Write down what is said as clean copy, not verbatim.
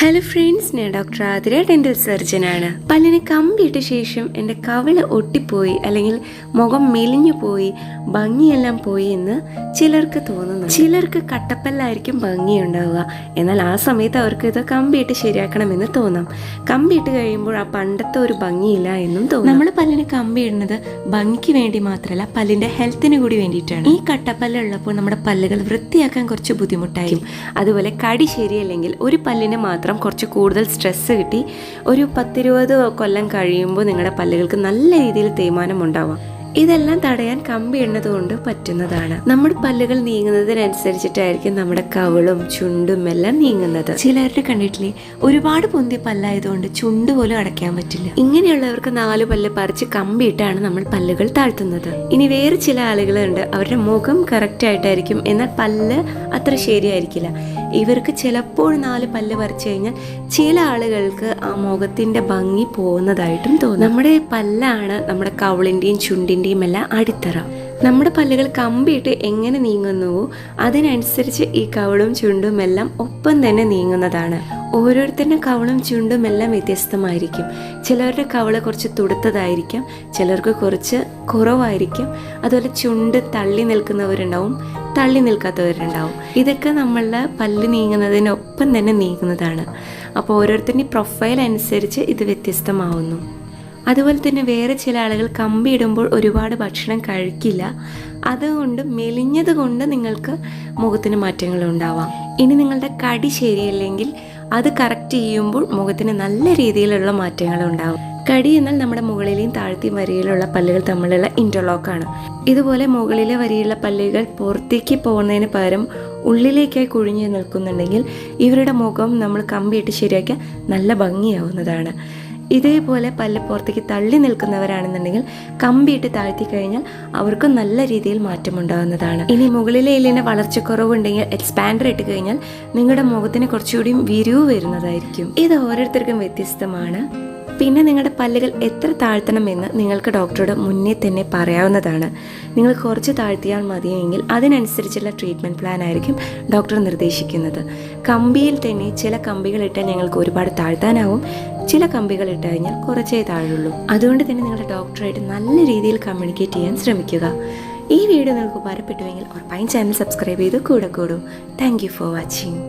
Hello friends, ഞാൻ doctor Athira, dental സർജനാണ്. പല്ലിന് കമ്പിയിട്ട ശേഷം എൻ്റെ കവിള് ഒട്ടിപ്പോയി അല്ലെങ്കിൽ മുഖം മെലിഞ്ഞു പോയി, ഭംഗിയെല്ലാം പോയി എന്ന് ചിലർക്ക് തോന്നുന്നു. ചിലർക്ക് കട്ടപ്പല്ലായിരിക്കും ഭംഗിയുണ്ടാവുക. എന്നാൽ ആ സമയത്ത് അവർക്ക് ഇത് കമ്പിയിട്ട് ശരിയാക്കണമെന്ന് തോന്നാം. കമ്പിയിട്ട് കഴിയുമ്പോൾ ആ പണ്ടത്തെ ഒരു ഭംഗിയില്ല എന്നും തോന്നും. നമ്മൾ പല്ലിന് കമ്പി ഇടുന്നത് ഭംഗിക്ക് വേണ്ടി മാത്രമല്ല, പല്ലിൻ്റെ ഹെൽത്തിന് കൂടി വേണ്ടിയിട്ടാണ്. ഈ കട്ടപ്പല്ലുള്ളപ്പോൾ നമ്മുടെ പല്ലുകൾ വൃത്തിയാക്കാൻ കുറച്ച് ബുദ്ധിമുട്ടായിരിക്കും. അതുപോലെ കടി ശരിയല്ലെങ്കിൽ ഒരു പല്ലിന് മാത്രം കുറച്ച് കൂടുതൽ സ്ട്രെസ്സ് കിട്ടി ഒരു 10-20 കൊല്ലം കഴിയുമ്പോൾ നിങ്ങളുടെ പല്ലുകൾക്ക് നല്ല രീതിയിൽ തേയ്മാനം ഉണ്ടാവാം. ഇതെല്ലാം തടയാൻ കമ്പി ഇടുന്നത് കൊണ്ട് പറ്റുന്നതാണ്. നമ്മുടെ പല്ലുകൾ നീങ്ങുന്നതിനനുസരിച്ചിട്ടായിരിക്കും നമ്മുടെ കവിളും ചുണ്ടും എല്ലാം നീങ്ങുന്നത്. ചിലരുടെ കണ്ടിട്ടില്ലേ, ഒരുപാട് പൊന്തി പല്ലായതുകൊണ്ട് ചുണ്ട് പോലും അടയ്ക്കാൻ പറ്റില്ല. ഇങ്ങനെയുള്ളവർക്ക് 4 പല്ല് പറിച്ച് കമ്പിയിട്ടാണ് നമ്മൾ പല്ലുകൾ താഴ്ത്തുന്നത്. ഇനി വേറെ ചില ആളുകളുണ്ട്, അവരുടെ മുഖം കറക്റ്റ് ആയിട്ടായിരിക്കും, എന്നാൽ പല്ല് അത്ര ശരിയായിരിക്കില്ല. ഇവർക്ക് ചിലപ്പോൾ 4 പല്ല് പറിച്ചു കഴിഞ്ഞാൽ ചില ആളുകൾക്ക് ആ മുഖത്തിന്റെ ഭംഗി പോകുന്നതായിട്ടും തോന്നും. നമ്മുടെ പല്ലാണ് നമ്മുടെ കവിളിന്റെയും ചുണ്ടിന്റെയും എല്ലാം അടിത്തറ. നമ്മുടെ പല്ലുകൾ കമ്പിയിട്ട് എങ്ങനെ നീങ്ങുന്നുവോ അതിനനുസരിച്ച് ഈ കവിളും ചുണ്ടും എല്ലാം ഒപ്പം തന്നെ നീങ്ങുന്നതാണ്. ഓരോരുത്തരുടെ കവിളും ചുണ്ടും എല്ലാം വ്യത്യസ്തമായിരിക്കും. ചിലരുടെ കവിള് കുറച്ച് തുടുത്തതായിരിക്കാം, ചിലർക്ക് കുറച്ച് കുറവായിരിക്കും. അതുപോലെ ചുണ്ട് തള്ളി നിൽക്കുന്നവരുണ്ടാവും, തള്ളി നിൽക്കാത്തവരുണ്ടാവും. ഇതൊക്കെ നമ്മളുടെ പല്ല് നീങ്ങുന്നതിനൊപ്പം തന്നെ നീങ്ങുന്നതാണ്. അപ്പോൾ ഓരോരുത്തരുടെ പ്രൊഫൈൽ അനുസരിച്ച് ഇത് വ്യത്യസ്തമാവുന്നു. അതുപോലെ തന്നെ വേറെ ചില ആളുകൾ കമ്പി ഇടുമ്പോൾ ഒരുപാട് ഭക്ഷണം കഴിക്കില്ല. അതുകൊണ്ട് മെലിഞ്ഞത് കൊണ്ട് നിങ്ങൾക്ക് മുഖത്തിന് മാറ്റങ്ങൾ ഉണ്ടാവാം. ഇനി നിങ്ങളുടെ കടി ശരിയല്ലെങ്കിൽ അത് കറക്റ്റ് ചെയ്യുമ്പോൾ മുഖത്തിന് നല്ല രീതിയിലുള്ള മാറ്റങ്ങൾ ഉണ്ടാവും. കടി എന്നാൽ നമ്മുടെ മുകളിലെയും താഴത്തെയും വരിയിലുള്ള പല്ലുകൾ തമ്മിലുള്ള ഇൻ്റർലോക്കാണ്. ഇതുപോലെ മുകളിലെ വരിയുള്ള പല്ലുകൾ പുറത്തേക്ക് പോകുന്നതിന് പകരം ഉള്ളിലേക്കായി കുഴിഞ്ഞു നിൽക്കുന്നുണ്ടെങ്കിൽ ഇവരുടെ മുഖം നമ്മൾ കമ്പിയിട്ട് ശരിയാക്കിയാൽ നല്ല ഭംഗിയാവുന്നതാണ്. ഇതേപോലെ പല്ല് പുറത്തേക്ക് തള്ളി നിൽക്കുന്നവരാണെന്നുണ്ടെങ്കിൽ കമ്പിയിട്ട് താഴ്ത്തി കഴിഞ്ഞാൽ അവർക്ക് നല്ല രീതിയിൽ മാറ്റമുണ്ടാകുന്നതാണ്. ഇനി മുകളിലെ എല്ലിന് വളർച്ചക്കുറവുണ്ടെങ്കിൽ എക്സ്പാൻഡർ ഇട്ട് കഴിഞ്ഞാൽ നിങ്ങളുടെ മുഖത്തിന് കുറച്ചുകൂടിയും വിരിവ് വരുന്നതായിരിക്കും. ഇത് ഓരോരുത്തർക്കും വ്യത്യസ്തമാണ്. പിന്നെ നിങ്ങളുടെ പല്ലുകൾ എത്ര താഴ്ത്തണമെന്ന് നിങ്ങൾക്ക് ഡോക്ടറോട് മുന്നേ തന്നെ പറയാവുന്നതാണ്. നിങ്ങൾ കുറച്ച് താഴ്ത്തിയാൽ മതിയെങ്കിൽ അതിനനുസരിച്ചുള്ള ട്രീറ്റ്മെൻറ്റ് പ്ലാൻ ആയിരിക്കും ഡോക്ടർ നിർദ്ദേശിക്കുന്നത്. കമ്പിയിൽ തന്നെ ചില കമ്പികൾ ഇട്ടാൽ ഞങ്ങൾക്ക് ഒരുപാട് താഴ്ത്താനാവും, ചില കമ്പികൾ ഇട്ട് കഴിഞ്ഞാൽ കുറച്ചേ താഴുള്ളൂ. അതുകൊണ്ട് തന്നെ നിങ്ങളുടെ ഡോക്ടറായിട്ട് നല്ല രീതിയിൽ കമ്മ്യൂണിക്കേറ്റ് ചെയ്യാൻ ശ്രമിക്കുക. ഈ വീഡിയോ നിങ്ങൾക്ക് ഉപകാരപ്പെട്ടുവെങ്കിൽ ഉറപ്പായും ചാനൽ സബ്സ്ക്രൈബ് ചെയ്ത് കൂടെ കൂടും. Thank you for watching.